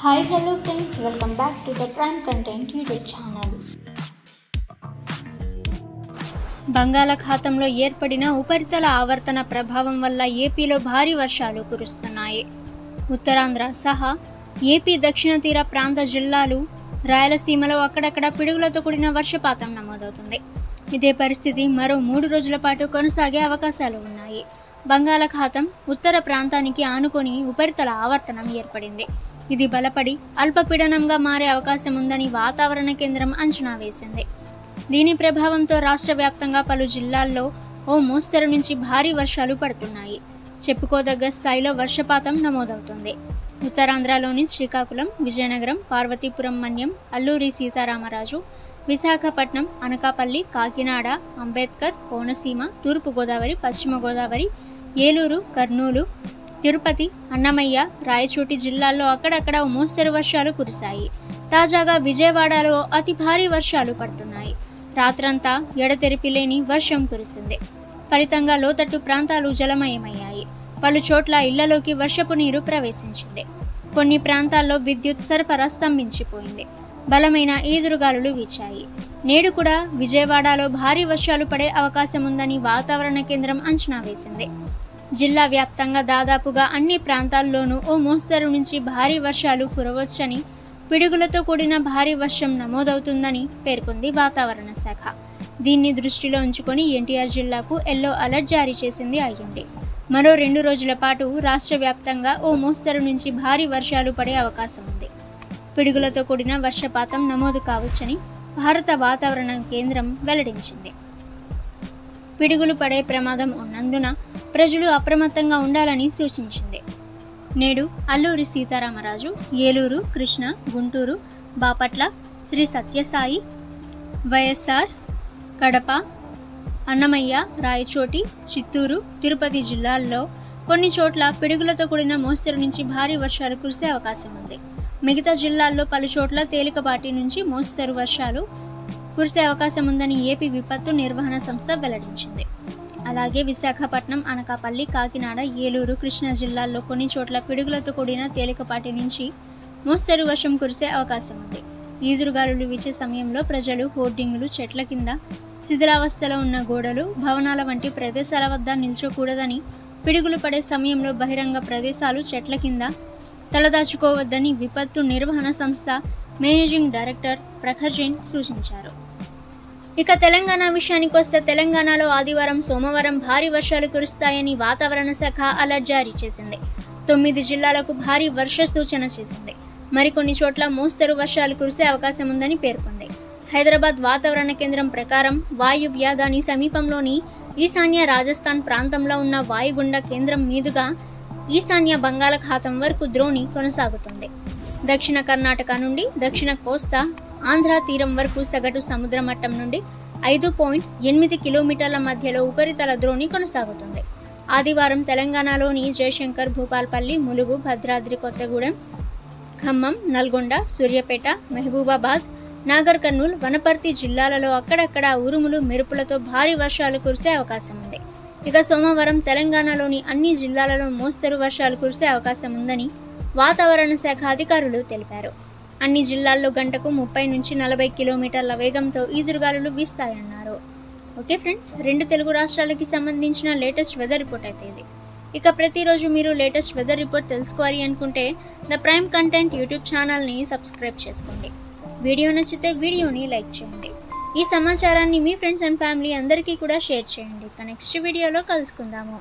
Hi, hello friends, welcome back to the Prime Content YouTube channel. బంగాళాఖాతంలో ఏర్పడిన ఉపరితల ఆవర్తన ప్రభావం వల్ల ఏపీలో భారీ వర్షాలు కురుస్తున్నాయి. ఉత్తరాంధ్ర సహా ఏపీ దక్షిణ తీర ప్రాంత జిల్లాలు, రాయలసీమలో అక్కడక్కడ పిడుగులతో కూడిన వర్షపాతం నమోదవుతుంది. ఇదే పరిస్థితి మరో 3 రోజుల పాటు కొనసాగే అవకాశాలు ఉన్నాయి. బంగాళాఖాతం ఉత్తర ప్రాంతానికి ఆనుకొని ఉపరితల ఆవర్తనం ఏర్పడింది. ఇది బలపడి అల్పపీడనంగా మారే అవకాశం ఉందని వాతావరణ కేంద్రం అంచనా వేసింది. దీని ప్రభావంతో రాష్ట్ర వ్యాప్తంగా పలు జిల్లాల్లో ఓ మోస్తరు నుంచి భారీ వర్షాలు పడుతున్నాయి. చెప్పుకోదగ్గ స్థాయిలో వర్షపాతం నమోదవుతుంది. ఉత్తరాంధ్రలోని శ్రీకాకుళం, విజయనగరం, పార్వతీపురం మన్యం, అల్లూరి సీతారామరాజు, విశాఖపట్నం, అనకాపల్లి, కాకినాడ, అంబేద్కర్, కోనసీమ, తూర్పుగోదావరి, పశ్చిమ గోదావరి, ఏలూరు, కర్నూలు, తిరుపతి, అన్నమయ్య, రాయచోటి జిల్లాల్లో అక్కడక్కడ మోస్తరు వర్షాలు కురిశాయి. తాజాగా విజయవాడలో అతి భారీ వర్షాలు పడుతున్నాయి. రాత్రంతా ఎడతెరిపి లేని వర్షం కురిసింది. ఫలితంగా లోతట్టు ప్రాంతాలు జలమయమయ్యాయి. పలు చోట్ల ఇళ్లలోకి వర్షపు నీరు ప్రవేశించింది. కొన్ని ప్రాంతాల్లో విద్యుత్ సరఫరా స్తంభించిపోయింది. బలమైన ఈదురుగాలులు వీచాయి. నేడు కూడా విజయవాడలో భారీ వర్షాలు పడే అవకాశం ఉందని వాతావరణ కేంద్రం అంచనా వేసింది. జిల్లా వ్యాప్తంగా దాదాపుగా అన్ని ప్రాంతాల్లోనూ ఓ మోస్తరు నుంచి భారీ వర్షాలు కురవచ్చని, పిడుగులతో కూడిన భారీ వర్షం నమోదవుతుందని పేర్కొంది వాతావరణ శాఖ. దీన్ని దృష్టిలో ఉంచుకొని ఎన్టీఆర్ జిల్లాకు ఎల్లో అలర్ట్ జారీ చేసింది ఐఎండీ. మరో 2 రోజుల పాటు రాష్ట్ర వ్యాప్తంగా ఓ మోస్తరు నుంచి భారీ వర్షాలు పడే అవకాశం ఉంది. పిడుగులతో కూడిన వర్షపాతం నమోదు కావచ్చని భారత వాతావరణ కేంద్రం వెల్లడించింది. పిడుగులు పడే ప్రమాదం ఉన్నందున ప్రజలు అప్రమత్తంగా ఉండాలని సూచించింది. నేడు అల్లూరి సీతారామరాజు, ఏలూరు, కృష్ణ, గుంటూరు, బాపట్ల, శ్రీ సత్యసాయి, వైఎస్ఆర్, కడప, అన్నమయ్య, రాయచోటి, చిత్తూరు, తిరుపతి జిల్లాల్లో కొన్ని చోట్ల పిడుగులతో కూడిన మోస్తరు నుంచి భారీ వర్షాలు కురిసే అవకాశం ఉంది. మిగతా జిల్లాల్లో పలు చోట్ల తేలికపాటి నుంచి మోస్తరు వర్షాలు కురిసే అవకాశం ఉందని ఏపీ విపత్తు నిర్వహణ సంస్థ వెల్లడించింది. అలాగే విశాఖపట్నం, అనకాపల్లి, కాకినాడ, ఏలూరు, కృష్ణా జిల్లాల్లో కొన్ని చోట్ల పిడుగులతో కూడిన తేలికపాటి నుంచి మోస్తరు వర్షం కురిసే అవకాశం ఉంది. ఈదురుగాలులు వీచే సమయంలో ప్రజలు హోర్డింగులు, చెట్ల కింద, శిథిలావస్థలో ఉన్న గోడలు, భవనాల వంటి ప్రదేశాల వద్ద నిల్చోకూడదని, పిడుగులు పడే సమయంలో బహిరంగ ప్రదేశాలు, చెట్ల కింద తలదాచుకోవద్దని విపత్తు నిర్వహణ సంస్థ మేనేజింగ్ డైరెక్టర్ ప్రఖర్ జైన్ సూచించారు. ఇక తెలంగాణ విషయానికి వస్తే తెలంగాణలో ఆదివారం, సోమవారం భారీ వర్షాలు కురుస్తాయని వాతావరణ శాఖ అలర్ట్ జారీ చేసింది. 9 జిల్లాలకు భారీ వర్ష సూచన చేసింది. మరికొన్ని చోట్ల మోస్తరు వర్షాలు కురిసే అవకాశం ఉందని పేర్కొంది. హైదరాబాద్ వాతావరణ కేంద్రం ప్రకారం వాయువ్య, దాని సమీపంలోని ఈశాన్య రాజస్థాన్ ప్రాంతంలో ఉన్న వాయుగుండ కేంద్రం మీదుగా ఈశాన్య బంగాళాఖాతం వరకు ద్రోణి కొనసాగుతుంది. దక్షిణ కర్ణాటక నుండి దక్షిణ కోస్తా ఆంధ్ర తీరం వరకు సగటు సముద్ర మట్టం నుండి 5.8 కిలోమీటర్ల మధ్యలో ఉపరితల ద్రోణి కొనసాగుతుంది. ఆదివారం తెలంగాణలోని జయశంకర్, భూపాల్పల్లి, ములుగు, భద్రాద్రి కొత్తగూడెం, ఖమ్మం, నల్గొండ, సూర్యాపేట, మహబూబాబాద్, నాగర్ కర్నూల్, వనపర్తి జిల్లాలలో అక్కడక్కడ ఉరుములు, మెరుపులతో భారీ వర్షాలు కురిసే అవకాశం ఉంది. ఇక సోమవారం తెలంగాణలోని అన్ని జిల్లాలలో మోస్తరు వర్షాలు కురిసే అవకాశం ఉందని వాతావరణ శాఖ అధికారులు తెలిపారు. అన్ని జిల్లాల్లో గంటకు 30 నుంచి 40 కిలోమీటర్ల వేగంతో ఈదురుగాలులు వీస్తాయన్నారు. ఓకే ఫ్రెండ్స్, 2 తెలుగు రాష్ట్రాలకి సంబంధించిన లేటెస్ట్ వెదర్ రిపోర్ట్ అయితే ఇది. ఇక ప్రతిరోజు మీరు లేటెస్ట్ వెదర్ రిపోర్ట్ తెలుసుకోవాలి అనుకుంటే ద ప్రైమ్ కంటెంట్ యూట్యూబ్ ఛానల్ని సబ్స్క్రైబ్ చేసుకోండి. వీడియో నచ్చితే వీడియోని లైక్ చేయండి. ఈ సమాచారాన్ని మీ ఫ్రెండ్స్ అండ్ ఫ్యామిలీ అందరికీ కూడా షేర్ చేయండి. ఇక నెక్స్ట్ వీడియోలో కలుసుకుందాము.